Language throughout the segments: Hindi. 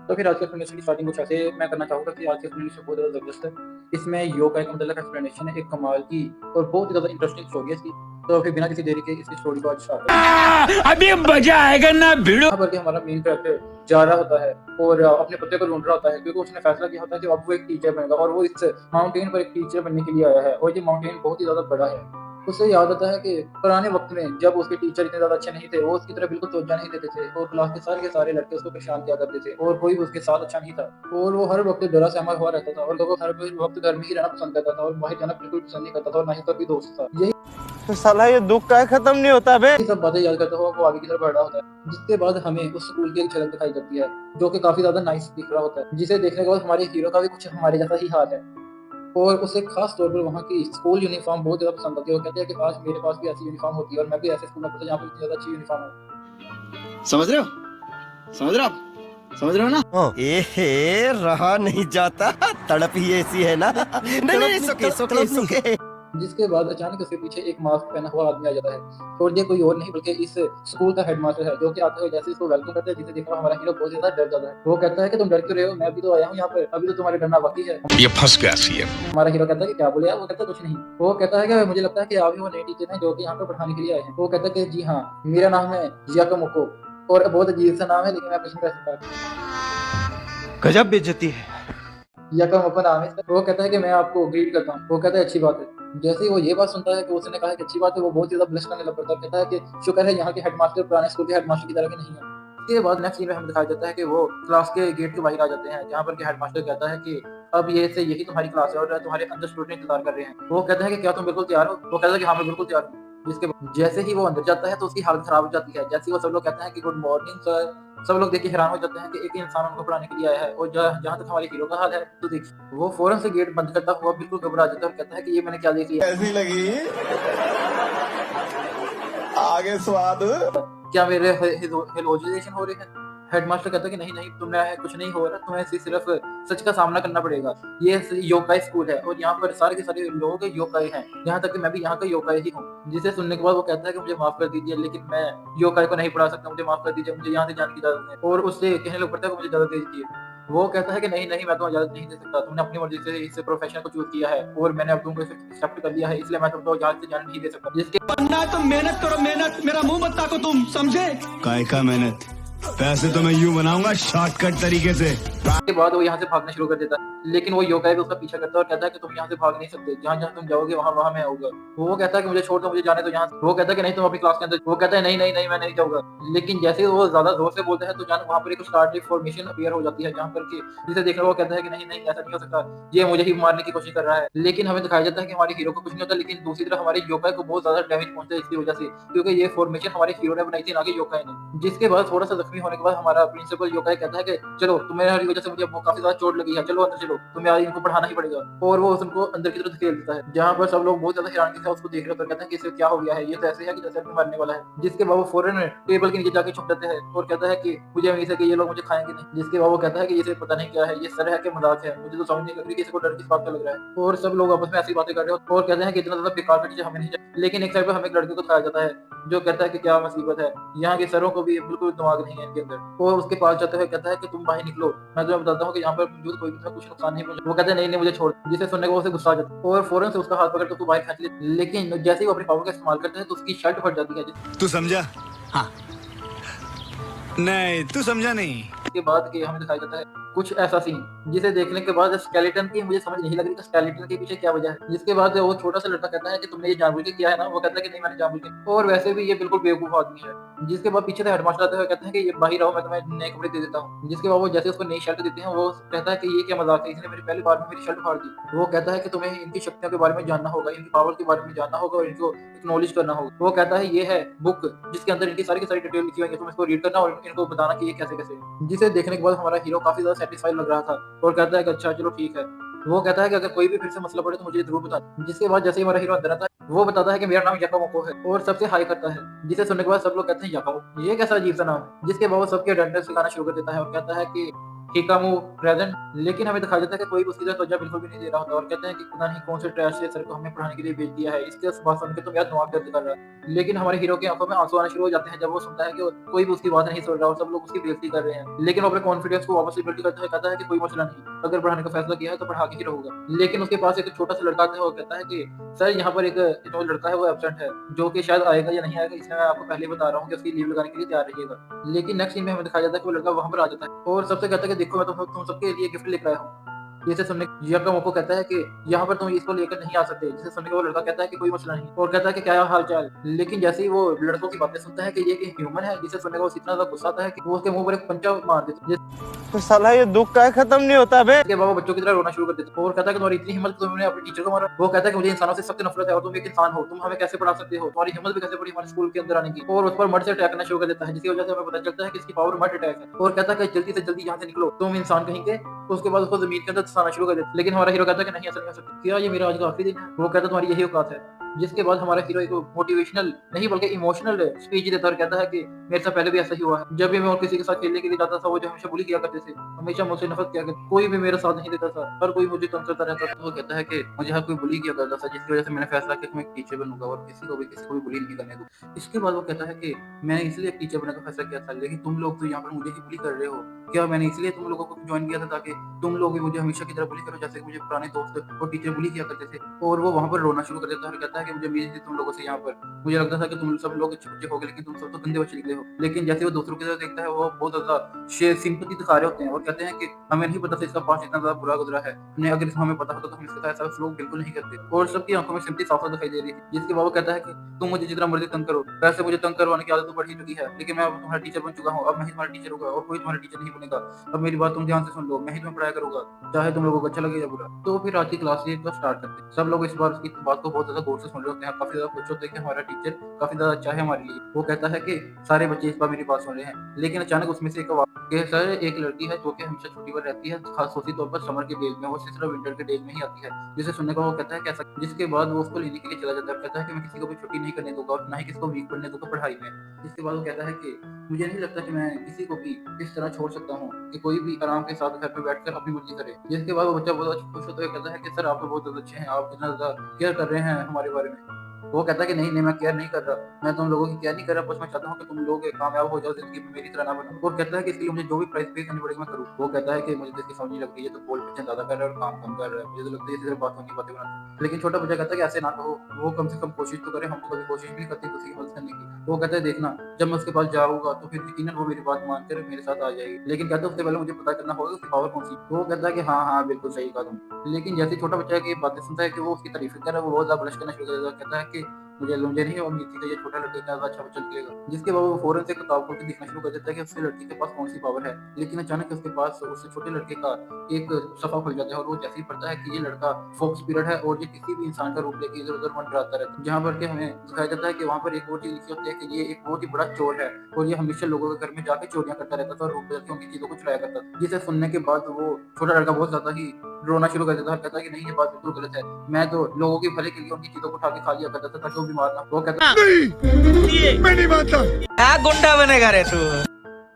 तो फिर आज के एक्सप्लेनेशन की स्टार्टिंग कुछ ऐसे मैं करना चाहूँगा कि आज के एक्सप्लेनेशन बहुत ज़्यादा ज़बरदस्त है। इसमें योगा एक मतलब एक्सप्लेनेशन है, एक कमाल की और बहुत ही ज़्यादा इंटरेस्टिंग स्टोरी है इसकी। तो फिर बिना किसी देरी के इसकी स्टोरी को आज स्टार्ट करते हैं। अभी मजा आएगा ना भिड़ो। यहाँ पर के हमारा मेन कैरेक्टर जा रहा होता है और अपने पते को ढूंढ रहा होता है, क्योंकि उसने फैसला किया होता है कि अब वो एक टीचर बनेगा और वो इस माउंटेन पर एक टीचर बनने के लिए आया है और ये माउंटेन बहुत ही ज़्यादा बड़ा है। उसे याद आता है कि पुराने वक्त में जब उसके टीचर इतने ज़्यादा अच्छे नहीं थे, वो उसकी तरफ बिल्कुल तवज्जो नहीं देते थे और क्लास के सारे लड़के उसको परेशान किया करते थे और कोई भी उसके साथ अच्छा नहीं था और वो हर वक्त डरा सहमा हुआ रहता था और लोगों हर वक्त घर में ही रहना पसंद करता था और बाहर जाना बिल्कुल पसंद नहीं करता था और ना ही कभी दोस्त था। यही तो साला ये दुख का खत्म नहीं होता बे। सब बातें याद करते हुए वो आगे की तरफ बढ़ रहा होता है, जिसके बाद हमें उस स्कूल की एक झलक दिखाई देती है जो कि काफी ज्यादा नाइस दिख रहा होता है, जिसे देखने के बाद हमारे हीरो का भी कुछ हमारे जैसा ही हाल है और उसे खास तौर पर वहाँ की स्कूल यूनिफॉर्म बहुत ज्यादा पसंद आती है। वो कहते हैं कि काश मेरे पास भी ऐसी यूनिफॉर्म होती है और मैं भी ऐसे स्कूल में पढ़ता जहाँ पर इतनी ज्यादा अच्छी यूनिफॉर्म है। समझ रहे हो, समझ रहे हो आप, समझ रहे हो ना? ए रहा नहीं जाता, तड़प ही ऐसी है ना। नहीं सुके। जिसके बाद अचानक उसके पीछे एक मास्क पहना हुआ आदमी आ जाता है और ये कोई और नहीं बल्कि इस स्कूल का हेडमास्टर है, जो कि आते हुए जैसे इसको वेलकम करता है, जिसे देखकर हमारा हीरो बहुत ज्यादा डर जाता है। वो कहता है कि तुम डर क्यों रहे हो, मैं भी तो आया हूँ यहाँ पर, अभी तो तुम्हारे डरना बाकी है। ये फंस गया सीएम। हमारा हीरो कहता है कि क्या बोले आप? वो कहता है कुछ नहीं। वो कहता है कि मुझे लगता है कि आप ही वो नए टीचर हैं जो कि यहाँ पर पढ़ाने के लिए आए हैं। वो कहता है कि जी हाँ, मेरा नाम है जियाको और बहुत अजीब सा नाम है लेकिन मैं कुछ नहीं कर सकता। गजब बेइज्जती है। यकम नाम है इसका। वो कहता है कि मैं आपको ग्रीट करता हूँ। वो कहता है अच्छी बात है। जैसे ही वो ये बात सुनता है कि उसने कहा कि अच्छी बात है, वो बहुत ज्यादा ब्लश करने लग पड़ता है। कहता है कि शुक्र है यहाँ के हेडमास्टर पुराने स्कूल के हेडमास्टर की तरह के नहीं है। इसके बाद नेक्स्ट सीन में हमें दिखाया जाता है कि वो क्लास के गेट के बाहर आ जाते हैं, जहाँ पर के हेडमास्टर कहता है कि अब ये से यही तुम्हारी क्लास है और तुम्हारे अंदर स्टूडेंट इंतजार कर रहे हैं। वो कहता है कि क्या तुम बिल्कुल तैयार हो? वो कहता है कि हाँ मैं बिल्कुल तैयार हूँ। जिसके जैसे ही वो अंदर जाता है तो उसकी हालत खराब हो जाती है। जैसे ही वो सब लोग कहते हैं कि गुड मॉर्निंग सर, सब लोग देख के हैरान हो जाते हैं कि एक ही इंसान उनको पढ़ाने के लिए आया है। और जहाँ तक हमारे हीरो का हाल है तो देख, वो फौरन से गेट बंद करता हुआ बिल्कुल घबरा जाता है और कहता है कि ये मैंने क्या देख लिया। कैसी लगी आगे स्वाद? क्या मेरे हेलोजिनेशन हो रहे हैं? हेडमास्टर कहता है कि नहीं नहीं, तुमने कुछ नहीं हो रहा, तुम्हें सिर्फ सच का सामना करना पड़ेगा। ये योकाई स्कूल है और यहाँ पर सारे के सारे लोग योकाई हैं, यहाँ तक कि मैं भी यहाँ का योकाई ही हूँ। जिसे सुनने के बाद वो कहता है कि मुझे माफ कर दीजिए लेकिन मैं योकाई को नहीं पढ़ा सकता, मुझे माफ कर दीजिए, मुझे यहाँ से जाने की इजाजत है। और उससे कहने लग पड़ता है कि मुझे इजाजत दे दीजिए। वो कहता है कि नहीं नहीं, मैं तुम्हें इजाजत नहीं दे सकता, तुमने अपनी मर्जी से इस प्रोफेशन को चूज किया है और मैंने अब तुमको एक्सेप्ट कर लिया है, इसलिए मैं तुमको यहाँ से जाने नहीं दे सकता। जिसके बनना है तो मेहनत करो, मेहनत। मेरा मुंह मत ताको तुम, समझे? काय का मेहनत, पैसे तो मैं यूं बनाऊंगा शॉर्टकट तरीके से। के बाद वो यहाँ से भागना शुरू कर देता है, लेकिन वो योकाई भी उसका पीछा करता है और कहता है कि तुम यहाँ से भाग नहीं सकते, जहाँ जहाँ तुम जाओगे वहाँ वहाँ मैं आऊंगा। वो कहता है कि मुझे छोड़ दो, मुझे जाने दो यहाँ से। वो कहता है कि नहीं, तुम अपनी क्लास के अंदर। वो कहता है नहीं नहीं नहीं, मैं नहीं जाऊंगा। लेकिन जैसे ही वो ज्यादा जोर से बोलते हैं तो जान वहाँ पर एक स्टार फॉर्मेशन अपीयर हो जाती है, जहाँ पर कि जिसे देखने वो कहता है कि नहीं नहीं, ऐसा नहीं हो सकता, ये मुझे ही मारने की कोशिश कर रहा है। लेकिन हमें दिखाया जाता है कि हमारे हीरो को कुछ नहीं होता, लेकिन दूसरी तरफ हमारे योकाई को बहुत ज्यादा डैमेज पहुंचता है इसकी वजह से, क्योंकि ये फॉर्मेशन हमारे हीरो ने बनाई थी, ना कि योकाई ने। जिसके बाद थोड़ा सा जख्मी होने के बाद हमारा प्रिंसिपल योकाई कहता है कि चलो, तुम्हारी वजह से मुझे काफी ज्यादा चोट लगी है, चलो अंदर चलो, तुम्हें आज इनको पढ़ाना ही पड़ेगा। और वो उनको अंदर की तरफ धकेल देता है, जहाँ पर सब लोग बहुत ज्यादा हैरानी से उसको देख रहे होते हैं, कहते हैं कि इसे क्या हो गया है, ये तो ऐसे है कि जैसे अपने मरने वाला है। जिसके बाद वो फौरन टेबल के नीचे जाके छुप जाते हैं और कहता है कि मुझे उम्मीद है कि ये लोग मुझे खाएंगे नहीं। जिसके बाद वो कहता है कि इसे पता नहीं क्या है, ये सर है कि मजाक है, मुझे तो समझ नहीं लग रही कि इसको डर किस बात का लग रहा है। और सब लोग आपस में ऐसी बातें कर रहे हो और कहते हैं कि इतना ज्यादा बेकार का टीचर हमें नहीं चाहिए। लेकिन एक साइड पर हमें एक लड़के को दिखाया जाता है जो कहता है कि क्या मुसीबत है, यहाँ के सरों को भी बिल्कुल दिमाग नहीं है इनके अंदर। और उसके पास जाते हुए कहता है कि तुम बाहर निकलो, मैं तुम्हें बताता हूँ कि यहाँ पर मौजूद कोई भी तुम्हें कुछ नुकसान नहीं पहुंचा। वो कहते हैं नहीं नहीं, मुझे छोड़। जिसे सुनने को उसे गुस्सा आ जाता है और फौरन से उसका हाथ पकड़ कर उसको बाहर खींच लेते। लेकिन जैसे ही वो अपनी पावर का इस्तेमाल करते हैं तो उसकी शर्ट फट जाती है। तू समझा? हाँ नहीं, तू समझा नहीं। के बाद के हमें दिखाया जाता है कुछ ऐसा सीन जिसे देखने के बाद स्केलेटन की मुझे समझ नहीं लग रही कि स्केलेटन के पीछे क्या वजह है। जिसके बाद वो छोटा सा लड़का कहता है कि तुमने ये जानबूझ के किया है ना? वो कहता है कि नहीं, मैंने जानबूझ के, और वैसे भी ये बिल्कुल बेवकूफ आदमी है। जिसके बाद पीछे से हेडमास्टर आते हुए कहते हैं कि ये बाहर आओ, मैं तुम्हें नए कपड़े दे देता हूँ। जिसके बाद वो जैसे उसको नई शर्ट देते हैं, वो कहता है कि ये क्या मजाक है, इसने मेरी पहली बार में मेरी शर्ट फाड़ दी। वो कहता है कि तुम्हें इनकी शक्तियों के बारे में जानना होगा, इनकी पावर के बारे में जानना होगा और इनको एक्नॉलेज करना होगा। वो कहता है ये है बुक जिसके अंदर इनकी सारी की सारी डिटेल लिखी हुई है, तुम इसको रीड करना और इनको बताना कि ये कैसे कैसे। जिसे देखने के बाद हमारा हीरो काफी ज्यादा सेटिस्फाइड लग रहा था और कहता है कि अच्छा चलो ठीक है। वो कहता है कि अगर कोई भी फिर से मसला पड़े तो मुझे जरूर बता। जिसके बाद जैसे ही हमारा हीरो अंदर आता है वो बताता है कि मेरा नाम याकामोको है और सबसे हाई करता है। जिसे सुनने के बाद सब लोग कहते हैं याकामो, ये कैसा अजीब सा नाम है। जिसके बाद वो सबके अटेंडेंस सिखाना शुरू कर देता है और कहता है कि ठीका मुंह प्रेजेंट। लेकिन हमें दिखाया जाता है कि कोई भी उसकी तरफ तवज्जो बिल्कुल भी नहीं दे रहा होता और कहते हैं कि पता नहीं कौन से ट्रैश से सर को हमें पढ़ाने के लिए भेज दिया है, इसके बात सुन के तो मेरा दिमाग दर्द कर रहा है। लेकिन हमारे हीरो की आंखों में आंसू आने शुरू हो जाते हैं जब वो सुनता है कि कोई भी उसकी बात नहीं सुन रहा और सब लोग उसकी बेइज्जती कर रहे हैं। लेकिन वो अपने कॉन्फिडेंस को वापस बिल्ड करता है, कहता है कि कोई मसला नहीं, अगर पढ़ाने का फैसला किया है तो पढ़ा के ही रहूंगा। लेकिन उसके पास एक छोटा सा लड़का आता है और कहता है कि सर यहाँ पर एक जो लड़का है वो एब्सेंट है, जो कि शायद आएगा या नहीं आएगा, इसलिए मैं आपको पहले ही बता रहा हूँ कि उसकी लीव लगाने के लिए तैयार रहिएगा। लेकिन नेक्स्ट सीन में हमें दिखाया जाता है कि वो लड़का वहां पर आ जाता है और सबसे कहता है कि देखो मैं तुम सबके लिए गिफ्ट लेकर आया हूँ। जिसे सुनने यकम को कहता है कि यहाँ पर तुम इसको लेकर नहीं आ सकते, जिसे सुनने के वो लड़का कहता है कि कोई मसला नहीं और कहता है कि क्या हाल चाल। लेकिन जैसे ही वो लड़कों की बातें सुनता है कि ये ह्यूमन है, जिसे सुनने का वो इतना ज्यादा गुस्सा आता है कि वो उसके मुंह पर एक पंचा मार देता है। तो साला ये दुख का खत्म नहीं होता बे। के बाबा बच्चों की तरह रोना शुरू कर देता है और कहता है कि तुम्हारी इतनी हिम्मत कि तुमने अपने टीचर को मारा। वो कहता है कि मुझे इंसानों से सख्त नफरत है और तुम एक इंसान हो, तुम हमें कैसे पढ़ा सकते हो, तुम्हारी हिम्मत भी कैसे पड़ी हमारे स्कूल के अंदर आने की। और उस पर मर्ड से अटैक करना शुरू कर देता है, जिसकी वजह से हमें पता चलता है कि इसकी पावर मर्ड अटैक है और कहता है कि जल्दी से जल्दी यहाँ से निकलो, तुम इंसान कहेंगे। तो उसके बाद उसको जमीन के अंदर दसाना शुरू कर देता है। लेकिन हमारा हीरो कहता है कि नहीं ऐसा नहीं हो सकता, क्या ये मेरा आज का आखिरी दिन है। वो कहता है तुम्हारी यही औकात है। जिसके बाद हमारा हीरो एक मोटिवेशनल नहीं बल्कि इमोशनल स्पीच देता है और कहता है कि मेरे साथ पहले भी ऐसा ही हुआ है। जब भी मैं और किसी के साथ खेलने के लिए जाता था वो जो हमेशा बुली किया करते थे, हमेशा मुझसे नफरत किया करते, कोई भी मेरा साथ नहीं देता था, हर कोई मुझे तंग करता रहता था। वो कहता है कि मुझे हर कोई बुली किया करता था, जिसकी वजह से मैंने फैसला किया कि मैं टीचर बनूंगा और किसी को भी बुली नहीं करने दूं। इसके बाद वो कहता है कि मैंने इसलिए टीचर बनने का फैसला किया था, लेकिन तुम लोग तो यहाँ पर मुझे ही बुली कर रहे हो। क्या मैंने इसलिए तुम लोगों को ज्वाइन किया था ताकि तुम लोग भी मुझे हमेशा की तरह बुली करो, जैसे कि मुझे पुराने दोस्त और टीचर बुली किया करते थे। और वो वहां पर रोना शुरू कर देता है और कहता है कि मुझे उम्मीद थी तुम लोगों से, यहाँ पर मुझे लगता था कि तुम सब लोग अच्छे बच्चे हो गए, लेकिन तुम सब तो गंदे बच्चे निकले हो। लेकिन जैसे वो दूसरों की तरफ देखता है वो बहुत ज्यादा सिंपैथी दिखा रहे होते हैं और कहते हैं कि हमें नहीं पता था इसका पास्ट इतना ज्यादा बुरा गुजरा है, अगर हमें पता होता तो हम इसके साथ ऐसा लोग बिल्कुल नहीं करते। और सबकी आंखों में सिंपैथी साफ साफ दिखाई दे रही थी। जिसके बाद वो कहता है कि तुम मुझे जितना मर्जी तंग करो, वैसे मुझे तंग करवाने की आदत तो बढ़ ही चुकी है, लेकिन मैं अब तुम्हारा टीचर बन चुका हूँ, अब मैं ही तुम्हारा टीचर होगा और कोई तुम्हारा टीचर नहीं बनेगा। अब मेरी बात तुम ध्यान से सुन लो, मैं ही तुम्हें पढ़ाया करूंगा, चाहे तुम लोगों को अच्छा लगे या बुरा। तो फिर आज की क्लास को स्टार्ट करते हैं। सब लोग इस बार उसकी बात को बहुत ज्यादा गौर से सुन रहे होते हैं, काफी ज्यादा खुश होते हैं कि हमारा टीचर काफी ज्यादा अच्छा है हमारे लिए। वो कहता है कि सारे बच्चे इस बार मेरी बात सुन रहे हैं। लेकिन अचानक उसमें से सर एक लड़की है जो कि हमेशा छुट्टी पर रहती है, खासतौर तौर पर समर के डेज में, वो सिर्फ विंटर के डेज में ही आती है, जिसे सुनने का वो कहता है कैसा। जिसके बाद वो उसको लेने के लिए चला जाता है, कहता है कि मैं किसी को भी छुट्टी नहीं करने दूंगा और ना ही किसी को वीक पढ़ने दूंगा पढ़ाई में। इसके बाद वो कहता है कि मुझे नहीं लगता कि मैं किसी को भी इस तरह छोड़ सकता हूँ कि कोई भी आराम के साथ घर पे बैठकर अपनी मर्जी करे। जिसके बाद वो बच्चा बहुत खुश होता है, कहता है कि सर आप तो बहुत ज्यादा अच्छे हैं, आप कितना ज्यादा केयर कर रहे हैं हमारे बारे में। वो कहता है कि नहीं मैं केयर नहीं कर रहा, मैं तुम लोगों की केयर नहीं कर रहा, बस मैं चाहता हूँ कि तुम लोग कामयाब हो जाओ जिंदगी में, मेरी तरह ना बनो। और कहता है कि इसके लिए मुझे जो भी प्राइस पे करनी पड़ेगी मैं करूँ। वो कहता है कि मुझे तो इसकी समझ नहीं लग रही है, तो बोल पिछले ज्यादा कर रहा है और काम कम कर रहा है, मुझे तो लगता है इसी तरह बात होनी बातें बनाते। लेकिन छोटा बच्चा कहता है कि ऐसे ना कहो, वो कम से कम कोशिश तो करे, हम तो कभी कोशिश भी नहीं करते किसी की मदद करने की। वो कहता है देखना जब मैं उसके पास जाऊंगा तो फिर यकीनन वो मेरी बात मानकर मेरे साथ आ जाएगी, लेकिन कहता है उससे पहले मुझे पता करना होगा उसकी पावर कौन सी। वो कहता है कि हाँ बिल्कुल सही कहा तुम। लेकिन जैसे छोटा बच्चा की बातें सुनता है कि वो उसकी तारीफ कर रहा है, वो बहुत ज्यादा ब्लश करना शुरू कर देता है। कहता है कि मुझे नहीं उम्मीद थी कि ये छोटा लड़का इतना अच्छा बच्चा निकलेगा। जिसके बाद वो फौरन से किताब खोल के देखना शुरू कर देता है कि उसके लड़के के पास कौन सी पावर है। लेकिन अचानक उसके पास उससे छोटे लड़के का एक सफा खुल जाता है और वो जैसे ही पढ़ता है कि ये लड़का फोक स्पिरिट है और ये किसी भी इंसान का रूप लेके इधर उधर मंडराता रहता है। जहाँ पर के हमें दिखाया जाता है कि वहाँ पर एक वो चीज लिखी होती है कि ये एक बहुत ही बड़ा चोर है और ये हमेशा लोगों के घर में जाके चोरियां करता रहता था और रूप बदल के उनकी चीजों को चुराया करता था। जिसे सुनने के बाद वो छोटा लड़का बहुत ज्यादा ही रोना शुरू कर देता है, कहता है कि नहीं ये बात बिल्कुल गलत है, मैं तो लोगों के भले के लिए उनकी चीजों को उठा के खा लिया करता था ताकि वो बीमार ना। वो कहता मैं नहीं मानता। गुंडा बनेगा रे तू।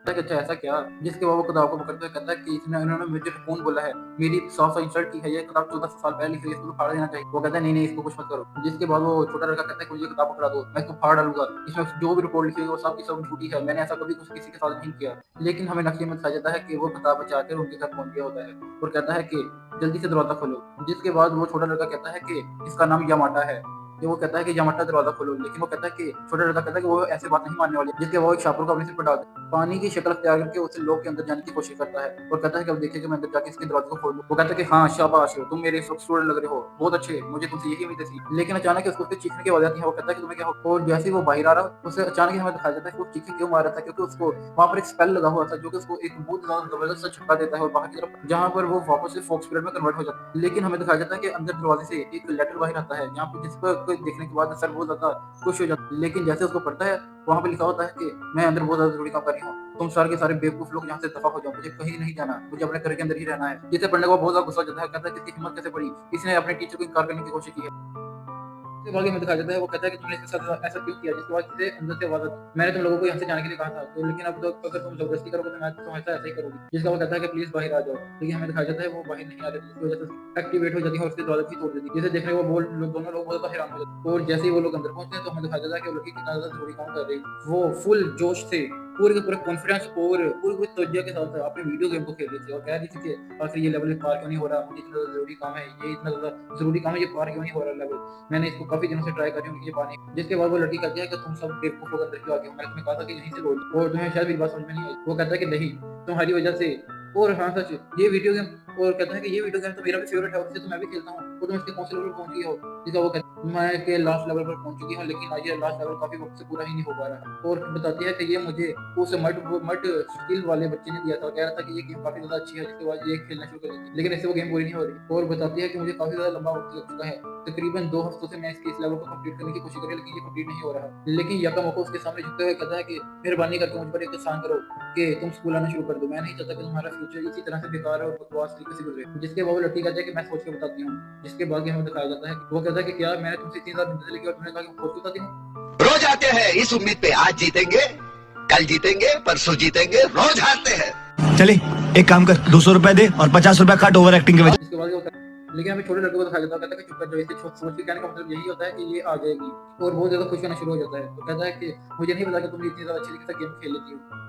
है कि अच्छा ऐसा क्या। जिसके बाद वो किताब को पकड़ते हुए कहता है कि इन्होंने मुझे कौन बोला है, मेरी साफ साफ इंसल्ट की है, ये किताब 14 साल पहले लिखी है, इसको फाड़ देना चाहिए। वो कहता है नहीं इसको कुछ मत करो। जिसके बाद वो छोटा लड़का कहता है कि मुझे किताब पकड़ा दो, मैं इसको फाड़ डालूंगा, इसमें जो भी रिपोर्ट लिखी हुई है वो सब की सब झूठी है, मैंने ऐसा कभी कुछ किसी के साथ नहीं किया। लेकिन हमें नकली में दिखाया जाता है कि वो किताब बचा कर उनके घर पहुंच गया होता है और कहता है कि जल्दी से दरवाजा खोलो। जिसके बाद वो छोटा लड़का कहता है कि इसका नाम यामाटा है। वो कहता है कि यामाटा दरवाजा खोलो, लेकिन वो कहता है कि छोटा लड़का कहता है कि वो ऐसे बात नहीं मानने वाली। जिसके वो एक शापर को अपने सिर पर डाल पानी की शक्ल अख्तियार करके उसे लोग के अंदर जाने की कोशिश करता है और कहता है कि अब देखिए कि मैं अंदर जाके इसके दरवाजे को खोल दूं। वो कहता है कि हाँ शाबाश तुम मेरे स्टूडेंट लग रहे हो, बहुत अच्छे, मुझे तुमसे यही उम्मीद थी। लेकिन अचानक उसको उसके चीखने की आवाज आती है। वो कहता है कि तुम्हें क्या हो। और जैसे ही वो बाहर आ रहा उसे अचानक हमें दिखाया जाता है कि वो चीखे क्यों मार रहा था, क्योंकि उसको वहां पर एक स्पेल लगा हुआ था जो कि उसको एक बहुत ज्यादा जबरदस्त सा झटका देता है और बाहर की तरफ जहां पर वो वापस से फोक्स स्पिरिट में कन्वर्ट हो जाता है। लेकिन हमें दिखाया जाता है कि अंदर दरवाजे से एक लेटर बाहर आता है जहाँ पर जिस पर देखने के बाद सर बहुत ज्यादा खुश हो जाता है। लेकिन जैसे उसको पढ़ता है वहां पे लिखा होता है कि मैं अंदर बहुत ज्यादा जरूरी काम कर रही हूँ, तुम सारे के सारे बेवकूफ लोग यहाँ से दफा हो जाओ, मुझे कहीं नहीं जाना, मुझे अपने घर के अंदर ही रहना है। जिसे पढ़ने को बहुत ज्यादा गुस्सा हो जाता है, कहता है किसकी हिम्मत कैसे पड़ी, इसने अपने टीचर को इनकार करने की कोशिश की है। उसके बाद हमें दिखाया जाता है, वो कहता है कि तुमने इसके साथ ऐसा क्यों किया, जिसके बाद इसे अंदर से आवाज आती है, मैंने तुम लोगों को यहाँ से जाने के लिए कहा था, तो लेकिन अब तो अगर तुम जबरदस्ती करोगे तो मैं तुम्हारे साथ ऐसा ही करूंगी। जिसका वो कहता है कि प्लीज बाहर आ जाओ, लेकिन हमें दिखाया जाता है वो बाहर नहीं आ रहे, जिसकी वजह से एक्टिवेट हो जाती है और उसकी दौलत भी तोड़ देती है, जिसे देखने वो बोल दोनों लोग बहुत ज्यादा हैरान हो जाते हैं। और जैसे ही वो लोग अंदर पहुंचते हैं तो हमें दिखाया जाता है कि वो लड़की कितना ज्यादा जरूरी काम कर रही है। वो फुल जोश से पूरे के पूरे कॉन्फिडेंस और पूरी पूरी तवज्जो के साथ अपने वीडियो गेम को खेल रही थी और कह रही थी कि आखिर ये लेवल पार क्यों नहीं हो रहा, मुझे इतना ज़्यादा ज़रूरी काम है, ये इतना ज़्यादा ज़रूरी काम है, ये पार क्यों नहीं हो रहा लेवल, मैंने इसको काफ़ी दिनों से ट्राई कर रही हूँ ये पाने। जिसके बाद वो लड़की कहती है कि तुम सब बेवकूफ़ लोग अंदर क्यों आ गए हो, मैंने तुम्हें कहा था कि यहीं से बोल, और तुम्हें शायद मेरी बात समझ में नहीं आई। वो कहता है कि नहीं, तुम्हारी वजह से। और हाँ सच, ये वीडियो गेम, और कहता है कि ये वीडियो गेम तो मेरा भी फेवरेट है और इसे तो मैं भी खेलता हूँ, तो तुम इसके कौन से लेवल पर पहुंच गई हो। जिसका वो कहता है मैं के लास्ट लेवल पर पहुंच चुकी हूँ, लेकिन आज ये लास्ट लेवल काफी वक्त से पूरा ही नहीं हो पा रहा। और बताती है कि ये मुझे उस मड स्किल वाले बच्चे ने दिया था, कह रहा था कि ये गेम काफी ज्यादा अच्छी है, जिसके बाद ये खेलना शुरू कर देती है, लेकिन इससे वो गेम पूरी नहीं हो रही। और बताती है कि मुझे काफी ज्यादा लंबा वक्त लग चुका है, तकरीबन 2 हफ्तों से मैं इस लेवल को कंप्लीट करने की कोशिश कर रही हूँ, लेकिन ये कंप्लीट नहीं हो रहा। लेकिन यकामोको उसके सामने झुकते हुए कहता है कि मेहरबानी करके मुझ पर एक एहसान करो कि तुम स्कूल आना शुरू कर दो, मैं नहीं चाहता कि तुम्हारा फ्यूचर इसी तरह से बेकार और बकवास तरीके से गुजरे। जिसके बाद वो लड़की कहती है कि मैं सोच के बताती हूँ। जिसके बाद हमें दिखाया जाता है कि वो कहता है कि क्या मैंने तुमसे 3 साल मिलने लगी और तुमने कहा कि सोच के बताती हूँ। रोज आते हैं इस उम्मीद पे आज जीतेंगे, कल जीतेंगे, परसों जीतेंगे, रोज हारते हैं। चले एक काम कर, 200 रुपए दे और 50 रुपए काट ओवर एक्टिंग के वजह। इसके बाद लेकिन हमें छोटे लड़के को दिखाया जाता है, कहता है कि चुप कर जाओ, इसे सोच के कहने का मतलब यही होता है कि ये आ जाएगी, और बहुत ज्यादा खुश होना शुरू हो जाता है। तो कहता है कि मुझे नहीं पता कि तुम इतनी ज्यादा अच्छी तरीके से गेम खेल लेती हो।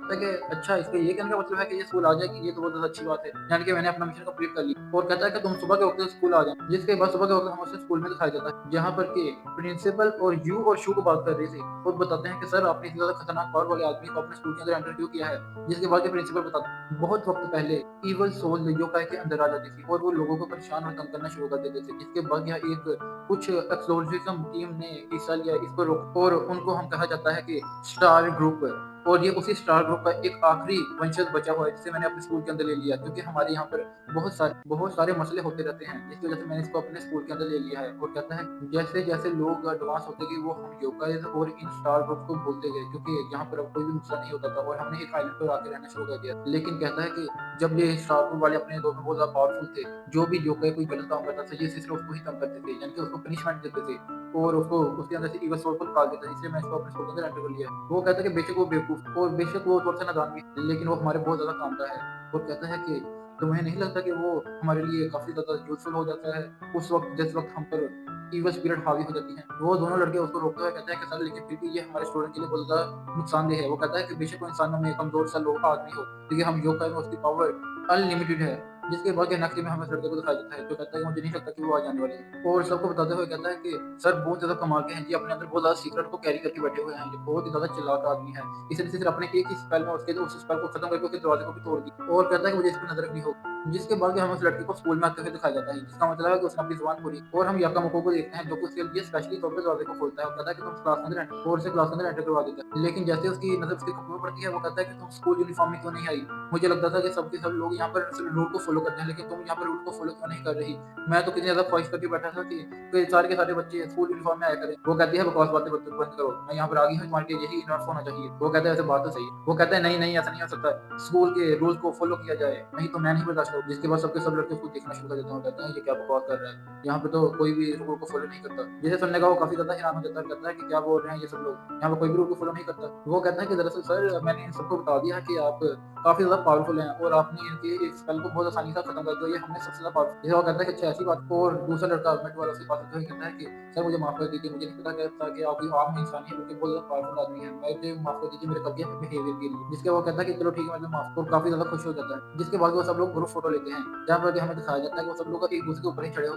कि अच्छा, इसका ये कहने का मतलब है कि ये स्कूल आ जाएगी, ये तो बहुत ज्यादा अच्छी बात है, यानी कि मैंने अपना मिशन कंप्लीट कर लिया। और कहता है कि तुम सुबह के वक्त स्कूल आ जाओ। जिसके बाद सुबह के वक्त हम उसे स्कूल में दिखाया जाता है, जहाँ पर के प्रिंसिपल और यू और शू को बात कर रही थी, और बताते हैं कि सर आपने इतनी ज्यादा खतरनाक पावर वाले आदमी को अपने स्कूल के अंदर एंटर क्यों किया है। जिसके बाद प्रिंसिपल बताते हैं बहुत वक्त पहले इवल सोल योकाई के अंदर आ जाती थी और वो लोगों को परेशान और तंग करना शुरू कर देते थे। जिसके बाद यहाँ एक कुछ एक्सप्लोसिव टीम ने हिस्सा लिया इसको रोक, और उनको हम कहा जाता है कि स्टार ग्रुप, और ये उसी स्टार ग्रुप का एक आखिरी वंशज बचा हुआ है जिसे मैंने अपने स्कूल के अंदर ले लिया, क्योंकि हमारे यहाँ पर बहुत सारे मसले होते रहते हैं, जिसकी वजह से मैंने इसको अपने स्कूल के अंदर ले लिया है। और कहता है जैसे जैसे लोग एडवांस होते गए वो हम योकाइज और इन स्टार ग्रुप को भूलते गए, क्योंकि यहाँ पर अब कोई भी मसला नहीं होता था और हमने एक आइलैंड पर आके रहना शुरू कर दिया। लेकिन कहता है कि जब ये स्टार ग्रुप वाले अपने दौर में बहुत ज्यादा पावरफुल थे, जो भी योकाई कोई गलत काम करता था ये सिर्फ उसको ही तंग करते थे, यानी कि उसको पनिशमेंट देते थे और उसको उसके अंदर से इवल सोल को निकाल देता है। इसलिए मैं इसको अपने स्कूल के अंदर एंटर कर लिया। वो कहता है कि बेशक वो बेवकूफ और बेशक वो थोड़ा सा नादान भी, लेकिन वो हमारे बहुत ज्यादा काम का है। और कहता है कि तुम्हें नहीं लगता कि वो हमारे लिए काफी ज्यादा यूजफुल हो जाता है उस वक्त जिस वक्त हम पर इवल स्पिरिट हावी हो जाती है। वो दोनों लड़के उसको रोकते हुए कहते हैं कि सर लेकिन फिर भी ये हमारे स्टूडेंट के लिए बहुत ज्यादा नुकसानदेह है। वो कहता है कि बेशक वो इंसानों में कमजोर सा लोग आदमी हो, लेकिन हम योकाई में उसकी पावर अनलिमिटेड है। जिसके बाद नकली में हमें लड़के को दिखाया जाता है जो कहता है कि मुझे नहीं लगता कि वो आ जाने वाले हैं, और सबको बताते हुए कहता है कि सर बहुत ज्यादा कमाल के हैं जी, अपने अंदर बहुत ज्यादा सीक्रेट को कैरी करके बैठे हुए हैं, ये बहुत ही ज्यादा चालाक आदमी है। इसने सिर्फ अपने एक ही स्पेल में उसके उस स्पेल को खत्म करके उसके दरवाजे को भी तोड़ दी, और कहता है कि मुझे इस पर नजर रखनी होगी। जिसके बाद हमें उस लड़के को स्कूल में आते हुए दिखाया जाता है, जिसका मतलब है कि उसने अपनी जुबान पूरी। और हम याकामोको को देखते हैं जो कि उसके लिए स्पेशली तौर पर दरवाजे को खोलता है और कहता है कि तुम क्लास के अंदर और से क्लास के अंदर एंटर करवा देता है। लेकिन जैसे उसकी नजर उसके कपड़ों पर पड़ती है वो कहता है कि तुम स्कूल यूनिफॉर्म में क्यों नहीं आई, मुझे लगता था कि सबके सब लोग यहाँ पर रूल को फॉलो करते हैं, लेकिन तुम यहाँ पर रूल को फॉलो क्यों नहीं कर रही। मैं तो कितनी ज्यादा ख्वाहिश करके बैठा था कि सारे के सारे बच्चे स्कूल यूनिफॉर्म में आया करें। वो कहती है बकवास बातें बंद करो, मैं यहाँ पर आ गई हूँ, तुम्हारे लिए यही यूनिफॉर्म होना चाहिए। वो कहता है ऐसे बात तो सही है। वो कहता है नहीं नहीं ऐसा नहीं हो सकता, स्कूल के रूल्स को फॉलो किया जाए, नहीं तो मैं नहीं बर्दाश्त करूँ। जिसके बाद सबके सब लड़के उसको देखना शुरू कर देते हैं, कहते हैं ये क्या बकवास कर रहा है, यहाँ पे तो कोई भी रूल को फॉलो नहीं करता। जिसे सुनने का वो काफी ज्यादा हैरान हो जाता है, कहता है कि क्या बोल रहे हैं ये सब लोग, यहाँ पे कोई भी रूल को फॉलो नहीं करता। वो कहता है कि दरअसल सर मैंने इन सबको बता दिया कि आप काफी ज्यादा पावरफुल हैं और आपने इनके इस स्पेल को बहुत आसानी से खत्म कर दिया, ये हमने सबसे ज्यादा पावरफुल। जैसे वो कहता है कि अच्छा ऐसी बात। और दूसरा लड़का मिड वाला उसके पास आता है, कहता है कि सर मुझे माफ कर दीजिए, मुझे नहीं पता था कि आप आम इंसान है, बल्कि बहुत ज्यादा पावरफुल आदमी है, मुझे माफ कर दीजिए मेरे कर दिया बिहेवियर के लिए। जिसके वो कहता है कि चलो ठीक है मैं माफ, और काफी ज्यादा खुश हो जाता है। जिसके बाद वो सब लोग ग्रुप फोटो लेते हैं, जहाँ पर हमें दिखाया जाता है कि वो सब लोग एक दूसरे के ऊपर ही चढ़े हो।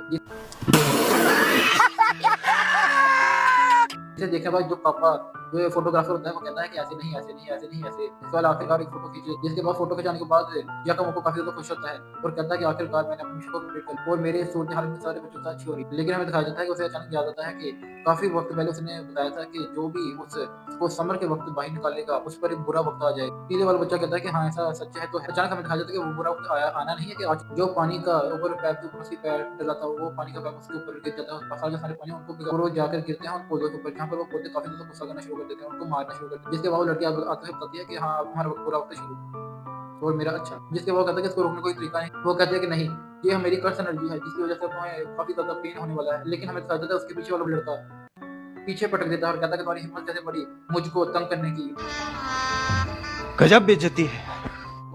इसे देखने बाद जो पापा जो फोटोग्राफर होता है वो कहता है कि ऐसे नहीं ऐसे नहीं ऐसे नहीं ऐसे। इसके बाद आखिरकार एक फोटो खींचे, जिसके बाद फोटो खिंचाने के बाद याकामोको काफी ज्यादा खुश होता है और कहता है कि आखिरकार मैंने अपनी मिशन को कंप्लीट कर लिया और मेरे सूरत हाल में सारे बच्चों से अच्छी हो रही। लेकिन हमें दिखाया जाता है कि उसे अचानक याद आता है कि काफी वक्त पहले उसने बताया था कि जो भी उसको समर के वक्त बाहर निकालेगा उस पर एक बुरा वक्त आ जाएगा। पीले वाला बच्चा कहता है कि हाँ ऐसा सच है। तो अचानक हमें दिखाया जाता है कि वो बुरा वक्त आना नहीं है, कि आज जो पानी का ऊपर पैर के ऊपर उसकी पैर डला था वो पानी का पैर उसके ऊपर गिर जाता है, सारे सारे पानी उनको वो जाकर गिरते हैं उन पौधों के ऊपर, जहाँ पर वो पौधे काफी ज्यादा गुस्सा करना शुरू कर देते हैं, उनको मारना शुरू कर देते हैं। जिसके बाद वो लड़की आते हुए बताती है कि हाँ हमारा बुरा वक्त शुरू और मेरा अच्छा। जिसके बाद कहता है कि इसको रोकने कोई तरीका नहीं। वो कहते हैं कि नहीं ये मेरी कर्स एनर्जी है जिसकी वजह से तुम्हें काफी ज्यादा पेन होने वाला है। लेकिन हमें दिखाया जाता है उसके पीछे वाला लड़का पीछे पटक देता है और कहता है कि तुम्हारी हिम्मत कैसे पड़ी मुझको तंग करने की। गजब बेइज्जती है।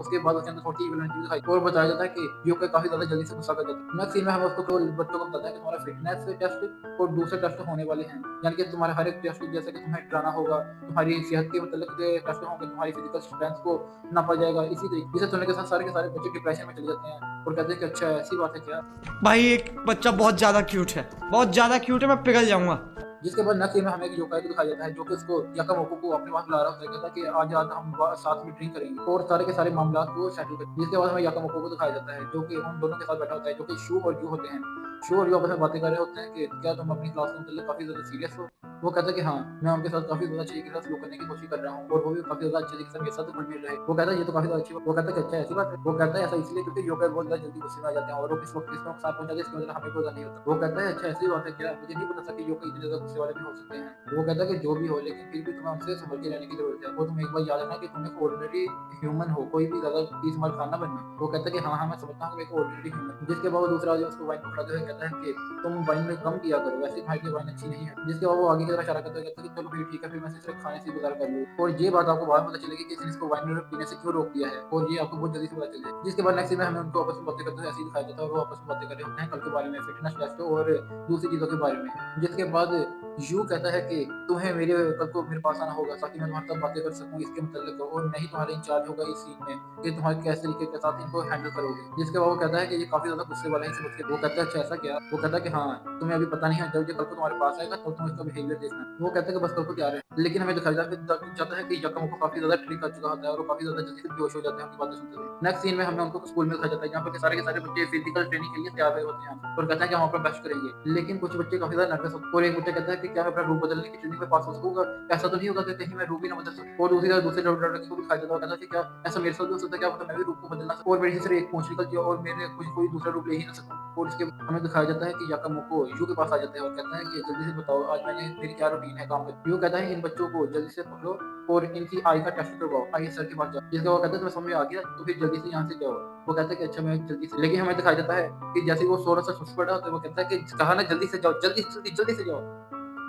उसके बाद उसके अंदर थोड़ी इविल एनर्जी दिखाई और बताया जाता है कि योkai काफी ज्यादा जल्दी से गुस्सा कर जाता है। नेक्स्ट सीन में हमें उसको तो बच्चों को बताता है कि तुम्हारा फिटनेस टेस्ट और दूसरे टेस्ट होने वाले हैं, यानी कि तुम्हारे हर एक टेस्ट जैसे कि तुम्हें डराना होगा, तुम्हारी सेहत के मतलब के टेस्ट होंगे, तुम्हारी फिजिकल स्ट्रेंथ को नापा जाएगा। इसी तरीके से सुनने के साथ सारे के सारे बच्चे डिप्रेशन में चले जाते हैं और कहते हैं कि अच्छा ऐसी बात है क्या। भाई एक बच्चा बहुत ज्यादा क्यूट है, बहुत ज्यादा क्यूट है, मैं पिघल जाऊंगा। जिसके बाद नेक्स्ट सीन में हमें एक योkai को दिखाया जाता है जो कि उसको याकामोको को अपने पास बुला रहा होता है, कहता है कि आज आज हम साथ में ड्रिंक करेंगे और सारे के सारे मामला को सेटल करेंगे। जिसके बाद हमें याकामोको को दिखाया जाता है जो कि उन दोनों के साथ बैठा होता है जो कि शू और यू होते हैं। शू और यू आपस में बातें कर रहे होते हैं कि क्या तुम अपनी क्लास के मतलब काफी ज्यादा सीरियस हो। वो कहता है कि हाँ मैं उनके साथ काफी ज्यादा अच्छे तरीके से सलूक करने की कोशिश कर रहा हूँ और वो भी काफी ज्यादा अच्छे तरीके से मेरे साथ घुल मिल रहे हैं। वो कहता है ये तो काफी ज्यादा अच्छी बात। वो कहता है कि अच्छा ऐसी बात है। वो कहता है ऐसा इसलिए क्योंकि योkai बहुत ज्यादा जल्दी गुस्से में आ जाते हैं और वो किस वक्त किसको नुकसान पहुंचाते हैं इसकी वजह हमें पता नहीं होता। वो कहता है अच्छा ऐसी बात है क्या, मुझे नहीं पता था कि योkai इतने ज्यादा गुस्से वाले भी हो सकते हैं। वो कहता है कि जो भी हो लेकिन फिर भी तुम्हें उनसे संभल के रहने की जरूरत है। वो तुम एक बार याद रखना कि तुम एक ऑर्डिनरी ह्यूमन हो, कोई भी ज्यादा तीस मार खाना बनना। वो कहता है कि हाँ मैं समझता हूँ एक ऑर्डिनरी ह्यूमन। जिसके बाद दूसरा आदमी उसको वाइन पकड़ाते हुए कहता है कि तुम वाइन में कम किया करो, वैसे तुम्हारी की वाइन अच्छी नहीं है। जिसके बाद वो आगे की तरफ इशारा करते हुए कहता है कि चलो फिर ठीक है, फिर मैं सिर्फ खाने से गुजारा कर लूँ। और ये बात आपको बाद में पता चलेगी कि इसने इसको वाइन पीने से क्यों रोक दिया है और ये आपको बहुत जल्दी से पता चल जाएगा। जिसके बाद नेक्स्ट में हमें उनको आपस में बातें करते हुए ऐसे ही दिखाया जाता है और वो आपस में बातें कर रहे होते हैं कल के बारे में, फिटनेस टेस्ट और दूसरी चीजों के बारे में। जिसके बाद यू कहता है कि तुम्हें मेरे कल को मेरे पास आना होगा ताकि मैं तुम्हारे साथ बातें कर सकूं इसके मतलब और मैं ही तुम्हारे इंचार्ज होगा इस सीन में कि तुम्हारे कैसे तरीके के साथ इनको हैंडल करोगे। जिसके बाद वो कहता है कि ये काफी ज्यादा गुस्से वाला है इस वक्त। वो कहता है अच्छा ऐसा क्या। वो कहता है कि हाँ तुम्हें अभी पता नहीं है, जब ये कल को तुम्हारे पास आएगा तो तुम इसका बिहेवियर देखना। वो कहता है कि बस कल को तैयार है। लेकिन हमें दिखाया जाता है कि याकामोको काफी ज्यादा ट्रिक कर चुका होता है और वो काफी ज्यादा जल्दी से बेहोश हो जाते हैं उनकी बातें सुनते हुए। नेक्स्ट सीन में हमें उनको स्कूल में दिखाया जाता है जहाँ पर सारे के सारे बच्चे फिजिकल ट्रेनिंग के लिए तैयार हुए होते हैं और कहते हैं कि हम अपना बेस्ट करेंगे। लेकिन कुछ बच्चे काफी ज्यादा नर्वस होते हैं और एक बच्चा कहता है कि क्या मैं अपना रूप बदलने की ट्रेनिंग में पास हो सकूंगा, ऐसा तो नहीं होगा कि कहीं मैं रूप ही ना बदल सकूं। और दूसरी तरफ दूसरे लड़के को दिखाया जाता है, कहता है कि क्या ऐसा मेरे साथ भी हो सकता है, क्या मतलब मैं भी रूप को बदलना सकूं और मेरे से एक पूंछ निकल जाए और मेरे कुछ कोई दूसरा रूप ले ही ना सकूं। और इसके हमें दिखाया जाता है कि याकामोको यू के पास आ जाता है और कहता है कि जल्दी से बताओ आज मैंने मेरी क्या रूटीन है काम का। यू कहता है इन बच्चों को जल्दी से पकड़ो और इनकी आई का टेस्ट करवाओ, आई सर के पास जाओ। जिसका वो कहता है तुम्हें समझ में आ गया तो फिर जल्दी से यहाँ से जाओ। वो कहता है कि अच्छा मैं जल्दी से। लेकिन हमें दिखाया जाता है कि जैसे वो थोड़ा सा सुस्त पड़ा होता है वो कहता है कि कहा ना जल्दी से जाओ, जल्दी से जाओ।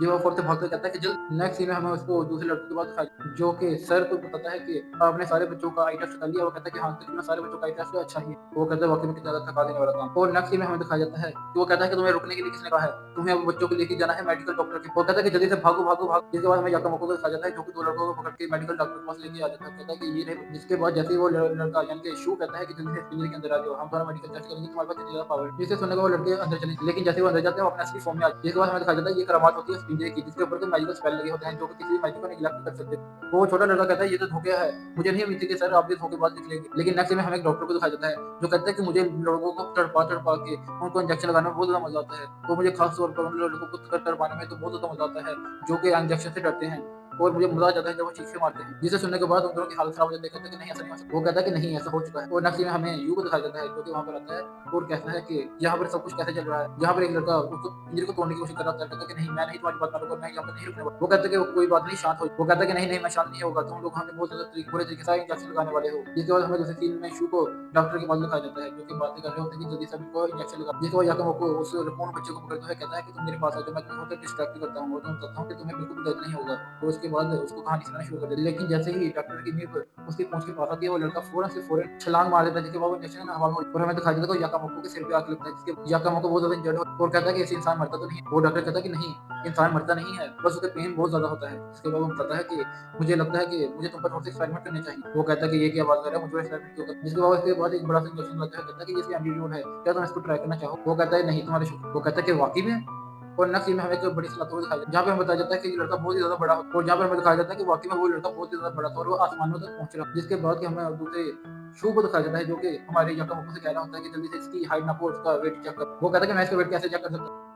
जो वो फोर्थ भागते कहता है कि जल्द। नेक्स्ट सीन में हमें उसको दूसरे लड़के के बाद दिखाया जो कि सर को बताता है कि आपने सारे बच्चों का आई टेस्ट कर लिया। वो कहता है कि हाँ तकरीबन सारे बच्चों का आई टेस्ट अच्छा ही है। वो कहता है वाकई में कितना ज्यादा थका देने वाला काम। और नेक्स्ट सीन में हमें दिखाया जाता है कि वो कहता है कि तुम्हें रुकने के लिए किसने कहा है, तुम्हें अब बच्चों को लेके जाना है मेडिकल डॉक्टर के। वो कहता है कि जल्दी से भागो भागो भागो। जिसके बाद हमें याकामोको को दिखाया जाता है जो कि दो लड़कों को पकड़ के मेडिकल डॉक्टर के पास लेके आ जाता है। कहता है कि ये नहीं। जिसके बाद जैसे ही वो लड़का यानी कि शू कहता है कि जल्दी से पिंजरे के अंदर आ जाओ, हम तुम्हारा मेडिकल टेस्ट करेंगे, तुम्हारे पास कितनी ज्यादा पावर। जिससे सुनने को वो लड़के अंदर चले। लेकिन जैसे वो अंदर जाते हैं वो अपने असली फॉर्म में आ। जिसके बाद हमें दिखाया जाता है ये करामात होती है पिंजरे की जिसके ऊपर मैजिकल स्पेल लगे होते हैं जो कि किसी भी मैजिक को निगलेक्ट कर सकते। वो छोटा लड़का कहता है ये तो धोखे है, मुझे नहीं उम्मीद थी कि सर आप भी धोखेबाज निकलेंगे। लेकिन नेक्स्ट में हमें एक डॉक्टर को दिखाया जाता है जो कहता है कि मुझे लोगों को तड़पा के उनको इंजेक्शन लगाने में बहुत ज्यादा मजा आता है। तो मुझे खास तौर पर उन लोगों को तड़पाने में तो बहुत ज्यादा मजा आता है जो कि इंजेक्शन से डरते हैं और मुझे मजा आ जाता है जब वो चीखें मारते हैं। जिसे सुनने के बाद उन दोनों की हालत खराब हो जाती है, कहते हैं कि नहीं ऐसा नहीं हो सकता। वो कहता है कि नहीं ऐसा हो चुका है। और नेक्स्ट में हमें यू को दिखाया जाता है जो कि वहां पर आता है और कहता है कि यहाँ पर सब कुछ कैसे चल रहा है। यहाँ पर एक लड़का उसको पिंजरे को तोड़ने की कोशिश कर रहा है, कहता है कि नहीं मैं नहीं तुम्हारी बात मानूंगा, मैं यहाँ पर नहीं रुकने वाला। वो कहता है कि कोई बात नहीं शांत हो। वो कहता है कि नहीं मैं शांत नहीं होगा, तुम लोग हमें बहुत ज्यादा बुरे तरीके से इंजेक्शन लगाने वाले हो। जिसके बाद हमें दूसरे सीन में शू को डॉक्टर के पास दिखाया जाता है जो कि बातें कर रहे होते हैं कि जल्दी से को इंजेक्शन लगा। जिसके बाद याकामोको उस रिपोर्ट बच्चे को पकड़ते हुए कहता है कि तुम मेरे पास आ जाओ, मैं तुम्हें बहुत डिस्ट्रैक्ट करता हूँ और तुम्हें बताता हूँ कि तुम्हें बिल्कुल भी दर्द नहीं होगा। तो उसके बाद उसको कहानी सुनाना शुरू कर देती है। लेकिन जैसे ही डॉक्टर की नींव उसके पहुंच के पास आती है वो लड़का फौरन छलांग मार देता है। जिसके बाद वो इंजेक्शन हवा में और हमें दिखाई देता है याकामोको के सिर पे आके लगता है। जिसके याकामोको बहुत ज्यादा इंजर्ड हो और कहता है कि ऐसे इंसान मरता तो नहीं। वो डॉक्टर कहता है कि नहीं इंसान मरता नहीं है, बस उसके पेन बहुत ज्यादा होता है। इसके बाद वो बताता है कि मुझे लगता है कि मुझे तुम पर थोड़ा सा एक्सपेरिमेंट करने चाहिए। वो कहता है कि ये क्या बात कर रहा है, मुझे एक्सपेरिमेंट क्यों कर। जिसके बाद उसके बाद एक बड़ा सा इंजेक्शन लगता है, कहता है कि ये एंटीडोट है, क्या तुम इसको ट्राई करना चाहो। वो कहता है नहीं तुम्हारे शुक्र। वो कहता है कि वाकई में। और नेक्स्ट में हमें एक बड़ी सलाह दिखाई जहाँ पे हमें बताया जाता है कि ये लड़का बहुत ही ज्यादा बड़ा हो और जहाँ पर हमें दिखाया जाता है कि वाकई में वो लड़का बहुत ही ज्यादा बड़ा था और वो आसमानों तक पहुंच रहा। जिसके बाद हमें दूसरे शू को दिखाया जाता है जो कि हमारे याकामोको से कह रहा होता है कि जल्दी से इसकी हाइट नापो, उसका वेट चेक कर। वो कहता है कि मैं इसका वेट कैसे चेक कर सकता।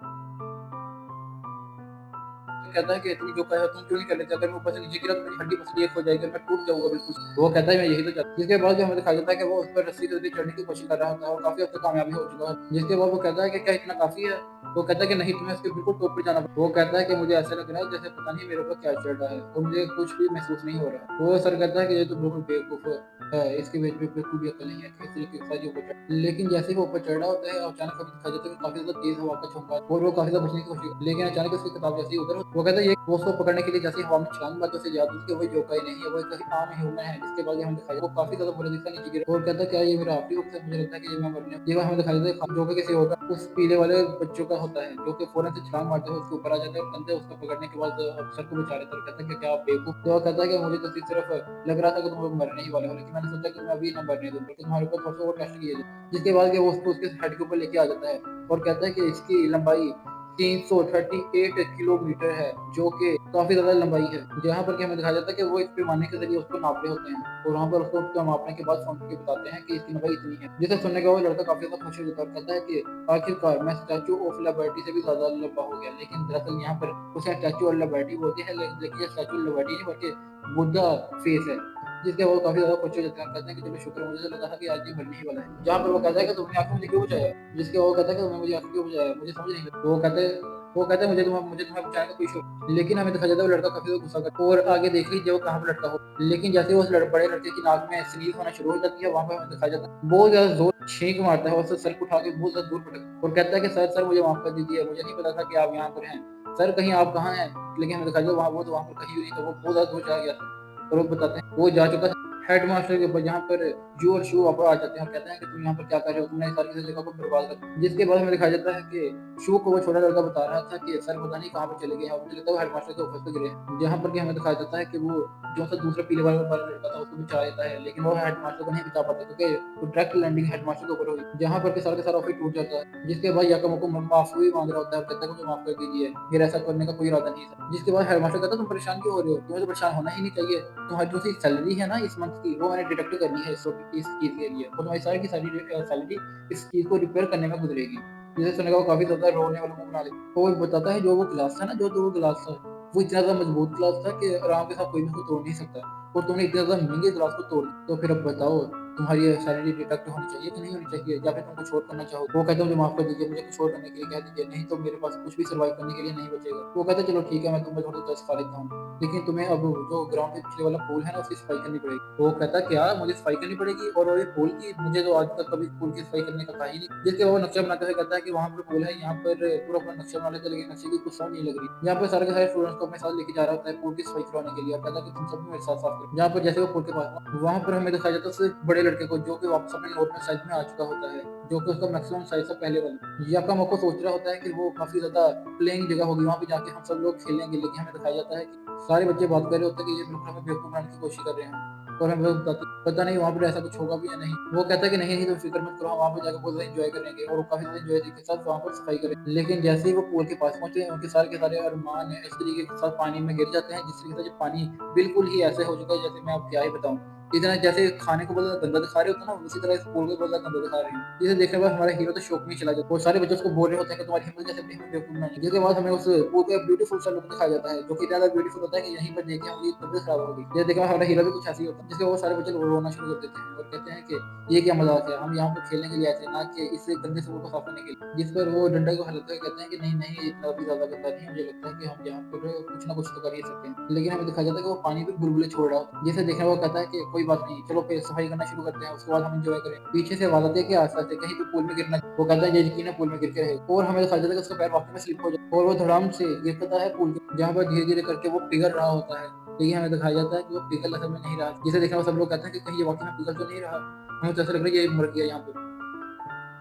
कहता है कि तुम जो कहे तुम क्यों नहीं कर लेते, अगर मैं ऊपर से नीचे गिरा तो मेरी हड्डी पसली एक हो जाएगी, मैं टूट जाऊंगा बिल्कुल। वो कहता है मैं यही तो चाहता। जिसके बाद हमें दिखाया जाता है कि वो उस पर रस्सी से चढ़ने की कोशिश कर रहा होता है और काफी हद तक कामयाबी हो चुका है। जिसके बाद वो कहता है कि क्या इतना काफी है। वो कहता है कि नहीं तुम्हें इसके बिल्कुल टॉप पर जाना। वो कहता है कि मुझे ऐसा लग रहा है जैसे पता नहीं मेरे ऊपर क्या चढ़ रहा है और मुझे कुछ भी महसूस नहीं हो रहा। वो सर कहता है कि ये तो बिल्कुल बेवकूफ है, है, इसके बीच में बिल्कुल भी अकल नहीं है कि इस तरीके के साथ ये ऊपर चढ़, लेकिन जैसे ही वो ऊपर चढ़ रहा होता है अचानक हमें दिखाई देता है कि काफी ज्यादा तेज हवा का झोंका है और वो काफी ज्यादा बचने की कोशिश करता है, लेकिन अचानक उसकी किताब जैसे ही उधर वो कहता है ये वो उसको पकड़ने के लिए जैसे ही हवा में छलांग मारता है उसे याद होता है कि वो योकाई नहीं है, वो एक आम ह्यूमन है। इसके बाद ये हमें दिखाई वो काफी ज्यादा बुरा दिखता है नीचे गिरा और कहता है क्या ये मेरा आखिरी वक्त है, मुझे लगता है कि ये मैं मरने ये बात हमें दिखाई देता है जो कि किसी होगा उस पीले वाले बच्चों का होता है जो कि फौरन से छलांग मारते हुए उसके ऊपर आ जाता है और कंधे उसको पकड़ने के बाद अफसर को बचा लेता है और कहता है कि क्या आप बेवकूफ, तो वो कहता है कि मुझे तो सिर्फ लग रहा था कि तुम लोग मरने ही वाले हो, लेकिन मैंने सोचा कि मैं अभी ना मरने दूं बल्कि तुम्हारे ऊपर थोड़ा सा और टेस्ट किया जाए। जिसके बाद कि वो उसको उसके हेड के ऊपर लेके आ जाता है और कहता है कि इसकी लंबाई 338 किलोमीटर है जो कि काफी ज्यादा लंबाई है, जहाँ पर कि हमें दिखाया जाता है कि वो एक पैमाने के जरिए उसको नाप रहे होते हैं और वहाँ पर उसको मापने के बाद फोन करके बताते हैं कि इसकी लंबाई इतनी है। जिसे सुनने के बाद वो लड़का काफी ज्यादा खुश हो जाता है और कहता है कि आखिरकार मैं स्टैचू ऑफ लिबर्टी से भी ज्यादा लंबा हो गया, लेकिन दरअसल यहाँ पर उसे स्टैचू ऑफ लिबर्टी बोलते हैं लेकिन स्टैचू ऑफ लिबर्टी नहीं बल्कि बुद्धा फेस है। जिसके वो काफी ज्यादा खुश हो जाते हैं, कहते हैं कि चलो शुक्र, मुझे तो लगा था कि आज ये मरने ही वाला है। जहाँ पर वो कहता है कि तुमने आंखें मुझे क्यों बचाया, जिसके वो कहता है कि तुमने मुझे आंखें क्यों बचाया, मुझे समझ नहीं लगा। वो कहते हैं मुझे तुम्हें बचाने का कोई शौक, लेकिन हमें दिखा जाता है वो लड़का काफी ज्यादा गुस्सा करता है और आगे देख लीजिए वो कहाँ पर लड़का हो, लेकिन जैसे वो उस बड़े लड़के की नाक में स्नीज होना शुरू हो जाती है वहाँ पर हमें दिखा जाता है बहुत ज्यादा जोर छींक मारता है और उससे सर को उठा के बहुत ज्यादा दूर पटक और कहता है कि सर मुझे माफ कर दीजिए, मुझे नहीं पता था कि आप यहाँ पर हैं सर, कहीं आप कहाँ हैं। लेकिन हमें दिखा जाता वहाँ वो तो वहाँ पर कहीं भी नहीं था, वो बहुत ज्यादा दूर चला गया था और वो बताते हैं वो जा चुका था हेडमास्टर के ऊपर, जहाँ पर जू और शू वापस आ जाते हैं और कहते हैं कि तुम यहाँ पर क्या कर रहे हो, तुमने सारी किसी जगह को बर्बाद कर दिया। जिसके बाद हमें दिखाया जाता है कि शू को वो छोटा लड़का बता रहा था कि सर पता नहीं कहाँ पर चले गए हैं और मुझे लगता है वो हेडमास्टर के ऑफिस पे गिरे हैं, जहाँ पर कि हमें दिखाया जाता है कि वो जो सा दूसरा पीले वाला लड़का था उसको बचा लेता है, लेकिन वो हेडमास्टर को नहीं बचा पाता क्योंकि वो डायरेक्ट लैंडिंग हेडमास्टर के ऊपर हुई, जहाँ पर के सारा ऑफिस टूट जाता है। जिसके बाद याकमो को माफी मांग रहा होता है और कहता है मुझे माफ कर दीजिए, मेरा ऐसा करने का कोई इरादा नहीं था। जिसके बाद हेडमास्टर कहता है तुम परेशान क्यों हो रहे हो, तुम्हें तो परेशान होना ही नहीं चाहिए, तुम्हारी जो सी सैलरी है ना इस मंथ की वो मैंने डिडक्ट करनी है इस चीज के लिए और तुम्हारी सारी की सारी सैलरी इस चीज को रिपेयर करने में गुजरेगी। जिसे सुनने का वो काफी ज्यादा रोने वाला मुंह बना लेता है। वो बताता है जो वो गिलास था ना जो गिलास था वो इतना ज्यादा मजबूत गिलास था कि आराम के साथ कोई भी उसको तोड़ नहीं सकता और तुमने इतने ज्यादा महंगे गिलास को तोड़ दिया, तो फिर अब बताओ तुम्हारी सैलरी डिडक्ट होनी चाहिए कि नहीं होनी चाहिए, या फिर तुम कुछ और करना चाहो। वो कहते हैं मुझे माफ कर दीजिए, मुझे कुछ और करने के लिए कह दीजिए, नहीं तो मेरे पास कुछ भी सर्वाइव करने के लिए नहीं बचेगा। वो कहते हैं चलो ठीक है मैं तुम्हें थोड़ा सा सिखा देता हूँ, लेकिन तुम्हें अब जो ग्राउंड के पिछले वाला पूल है ना उसकी सफाई करनी पड़ेगी। वो कहता है क्या मुझे सफाई करनी पड़ेगी, और ये पूल की मुझे तो आज तक कभी पूल की सफाई करने का कहा ही नहीं। जिसके वो नक्शा बनाते हुए कहता है कि वहाँ पर पूल है, यहाँ पर पूरा नक्शा बना लेते, लेकिन नक्शे की कुछ समझ नहीं लग रही। यहाँ पर सारे के सारे स्टूडेंट्स को अपने साथ लेके जा रहा होता है पूल की सफाई करवाने के लिए और कहता है कि तुम सब मेरे साथ साफ करो। जहाँ पर जैसे वो पूल के पास वहाँ पर हमें दिखाया जाता है उस बड़े लड़के को जो कि वापस अपने नॉर्मल साइज में आ चुका होता है, जो कि उसका मैक्सिमम साइज था पहले वाला। याकामो को सोच रहा होता है कि वो काफी ज्यादा प्लेइंग जगह होगी, वहाँ पे जाके हम सब लोग खेलेंगे, लेकिन हमें दिखाया जाता है कि सारे बच्चे बात कर रहे होते हैं कि ये बिल्कुल हमें बेवकूफ बनाने की कोशिश कर रहे हैं और हमें पता नहीं वहाँ पर ऐसा कुछ होगा भी या नहीं। वो कहता है कि नहीं तुम फिक्र मत करो, हम वहाँ पर जाकर बहुत ज्यादा एंजॉय करेंगे और वो काफी ज्यादा एंजॉय के साथ वहाँ पर सफाई करेंगे। लेकिन जैसे ही वो पूल के पास पहुंचे उनके सारे के सारे अरमान इस तरीके के साथ पानी में गिर जाते हैं, जिस तरीके से पानी बिल्कुल ही ऐसे हो चुका है जैसे मैं अब क्या ही बताऊं। इतना जैसे खाने को बहुत गंदा दिखा रहे होते हैं ना, उसी तरह इस पूल को बहुत गंदा दिखा रहे हैं। इसे देखने के बाद हमारा हीरो तो शौक में चला जाता है और सारे बच्चे उसको बोल रहे होते हैं कि तुम्हारी हिम्मत कैसे अपनी हिम्मत बेवकूफ बनानी। जिसके बाद हमें उस पूल का ब्यूटीफुल सा लुक दिखाया जाता है जो कि ज्यादा ब्यूटीफुल होता है कि यहीं पर देखे हमारी तबीयत खराब हो गई। ये देखा हमारा हीरो भी कुछ ऐसे ही होता है, जिसके वो सारे बच्चे रोना शुरू कर देते हैं और कहते हैं कि ये क्या मजाक है, हम यहाँ पर खेलने के लिए आए थे ना कि इससे गंदे से को साफ करने के लिए। जिस पर वो डंडा को हलाते हुए कहते हैं कि नहीं नहीं इतना भी ज्यादा गंदा नहीं, मुझे लगता है कि हम यहाँ पर कुछ ना कुछ तो कर ही सकते हैं। लेकिन हमें दिखाया जाता है कि वो पानी भी बुलबुले छोड़ रहा होता है, जिसे देखने वो कहता है कि कोई बात नहीं, चलो फिर सफाई करना शुरू करते हैं, उसके बाद हम एंजॉय करें। पीछे से आवाज आती है कि आसपास से कहीं भी पूल में गिरना। वो कहता है ये यकीन है पूल में गिर के रहे, और हमें दिखाया जाता है कि उसका पैर वाकई में स्लिप हो जाता है और वो धड़ाम से गिरता है पूल के, जहाँ पर धीरे धीरे करके वो पिघल रहा होता है। लेकिन हमें दिखाया जाता है कि वो पिघल असल में नहीं रहा, जिसे देखने वो सब लोग कहते हैं कि कहीं ये वाकई में पिघल तो नहीं रहा, हमें तो ऐसा लग रहा है ये मर गया यहाँ पे।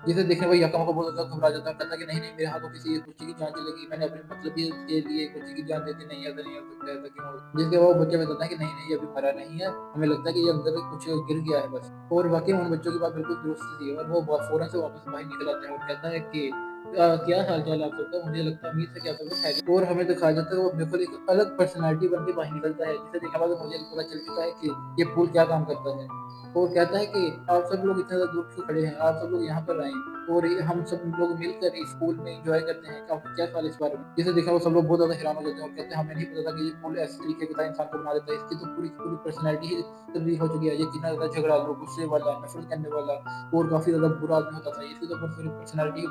जिसे देखने पर याकामा को बहुत ज्यादा घबरा जाता है, कहता है कि नहीं नहीं मेरे हाथों किसी बच्चे की जान चलेगी, मैंने अपने मतलब के लिए बच्चे की जान देती नहीं, ऐसा नहीं हो सकता, ऐसा क्यों होगा। जिसके बाद बच्चे बताता है कि नहीं नहीं ये अभी मरा नहीं है, हमें लगता है कि ये अंदर कुछ गिर गया है बस। और वाकई उन बच्चों की बात बिल्कुल दुरुस्त थी और वो फौरन से वापस बाहर निकल आते हैं और कहता है कि क्या हाल चाल आप सबका, मुझे लगता है उम्मीद से क्या सब है। और हमें दिखाया जाता है वो बिल्कुल एक अलग पर्सनैलिटी बन के बाहर निकलता है, जिसे देखने बाद मुझे पता चल चुका है कि ये पूल क्या काम करता है। और कहता है कि आप सब लोग इतने ज्यादा दूर क्यों खड़े हैं, आप सब लोग यहाँ पर आए और हम सब लोग मिलकर इस पूल में एंजॉय करते हैं, आपको क्या ख्याल इस बारे में। जिसे देखा वो सब लोग बहुत ज्यादा हैरान हो जाते हैं और कहते हैं हमें नहीं पता था कि ये पूल ऐसे तरीके के इंसान को बना देता है, इसकी तो पूरी पूरी पर्सनैलिटी ही तब्दील हो चुकी है, ये कितना ज्यादा झगड़ालू, गुस्से वाला, नफरत करने वाला और काफी ज्यादा बुरा आदमी होता था, इसकी तो पूरी पर्सनैलिटी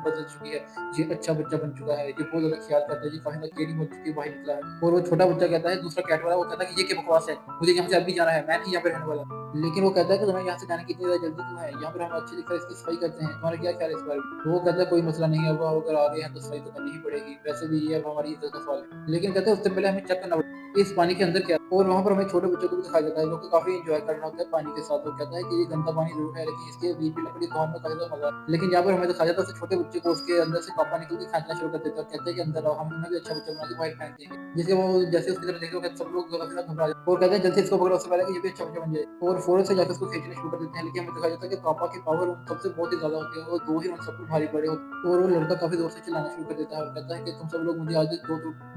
बदल चुकी है। ये अच्छा बच्चा बन चुका है, ये बहुत ज्यादा ख्याल करता है, ये काफी ज्यादा केयरिंग बन चुकी है, बाहर निकला है। और वो छोटा बच्चा कहता है, दूसरा कैट वाला वो कहता है कि ये क्या बकवास है, मुझे यहाँ से अभी जाना है, मैं नहीं यहाँ पे रहने वाला। लेकिन वो कहता है कि तुम्हें यहाँ से जाने की इतनी ज़्यादा जल्दी क्यों है? यहाँ पर हम अच्छी तरह इसकी सफाई करते हैं, तुम्हारा क्या ख्याल है इस बारे में? तो वो कहता है कोई मसला नहीं है, अब अगर आ गए हैं तो सफाई तो करनी ही पड़ेगी, वैसे भी ये अब हमारी इज्जत का सवाल है। लेकिन कहते हैं उससे पहले हमें चेक करना पड़ेगा कि इस पानी के अंदर क्या है। और वहाँ पर हमें छोटे बच्चों को भी दिखाया जाता है जो कि काफ़ी एंजॉय करना होता है पानी के साथ। वो कहता है कि ये गंदा पानी ज़रूर है लेकिन इसके बीच में लकड़ी खाने में काफ़ी ज़्यादा मज़ा है। लेकिन यहाँ पर हमें दिखाया जाता है उस छोटे बच्चे को उसके अंदर से कापा निकल के खींचना शुरू कर देता है और कहते हैं कि अंदर आओ, हम तुम्हें भी अच्छा बच्चा बना के बाहर फेंक देंगे। जिसके वो जैसे उसकी तरफ देख रहे हो सब लोग काफ़ी ज़्यादा घबरा जाते हैं और कहते हैं जल्द से इसको पकड़ो, उससे पहले कि ये भी अच्छा बच्चा बन जाए। और फ़ौरन से जाकर उसको खींचना शुरू कर देते हैं। लेकिन हमें दिखाया जाता है कि पापा की पावर उन सबसे बहुत ही ज़्यादा होती है और दो ही उन सब पर भारी पड़े होते हैं। और वो लड़का काफ़ी ज़ोर से चिल्लाना शुरू कर देता है और कहता है कि तुम सब लोग मुझे आज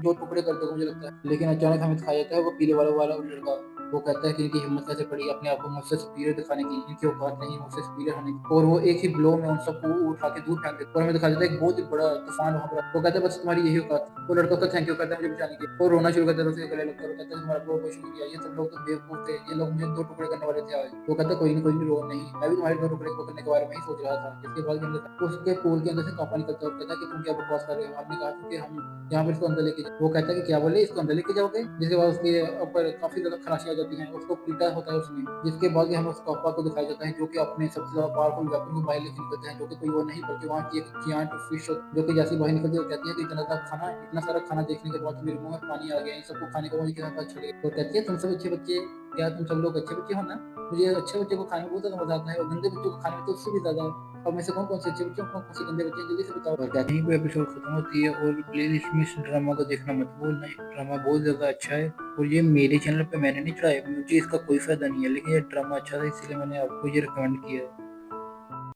दो टुकड़े कर दोगे मुझे लगता है। लेकिन अचानक हमें दिखाया जाता है वो पीले वाला लड़का, वो कहता है कि इनकी हिम्मत कैसे पड़ी अपने आप को मुझसे सुपीरियर दिखाने की, इनकी औकात नहीं मुझसे सुपीरियर होने की। और वो एक ही ब्लो में उन सबको उठा के दूर फेंक देता है और हमें दिखाया जाता है एक बहुत ही बड़ा तूफान वहाँ पर। वो कहता है बस तुम्हारी यही औकात है। वो लड़का उसका थैंक यू करता है मुझे बचाने के और रोना शुरू कर देता है, उसके गले लगता है। वो कहता है तुम्हारा बहुत बहुत शुक्रिया, ये सब लोग तो बेवकूफ थे, ये लोग मुझे दो टुकड़े करने वाले थे आज। वो कहता है कोई नहीं रो नहीं, मैं भी तुम्हारे दो टुकड़े को करने के बारे में ही सोच रहा था। इसके बाद उसके पूल के अंदर से कापा निकलता है और कहता है कि तुम क्या बकवास कर रहे हो, आपने कहा था कि हम यहाँ पर इसको अंदर लेके जाओ। वो कहता है कि क्या बोले, इसको अंदर लेके जाओगे? जिसके बाद उसके ऊपर काफी ज्यादा खराशी आ जाती है, उसको पीटा होता है उसने। जिसके बाद हमें उस पापा को दिखाया जाता है जो कि अपने सबसे ज्यादा पावरफुल वेपन को बाहर लेके निकलते हैं, जो कि कोई और नहीं बल्कि वहाँ की एक जियांट फिश जो कि जैसे बाहर निकलती है वो कहती है कि इतना सारा खाना देखने के बाद मेरे मुंह में पानी आ गया, इन सबको खाने का मुझे कितना अच्छा लगे। तो कहती है तुम सब अच्छे बच्चे, क्या तुम सब लोग अच्छे बच्चे हो ना? मुझे अच्छे बच्चे को खाने में बहुत ज्यादा मजा आता है और गंदे बच्चों को खाने में तो उससे भी ज्यादा। अब में से कौन से अच्छे बच्चे कौन से गंदे बच्चे जल्दी से बताओ। और कहते हैं एपिसोड खत्म होती है और प्लेलिस्ट में इस ड्रामा को देखना मत भूलना, ड्रामा बहुत ज्यादा अच्छा है और ये मेरे चैनल पे मैंने नहीं चढ़ाया, मुझे इसका कोई फायदा नहीं है, लेकिन ये ड्रामा अच्छा था इसलिए मैंने आपको ये रिकमेंड किया है।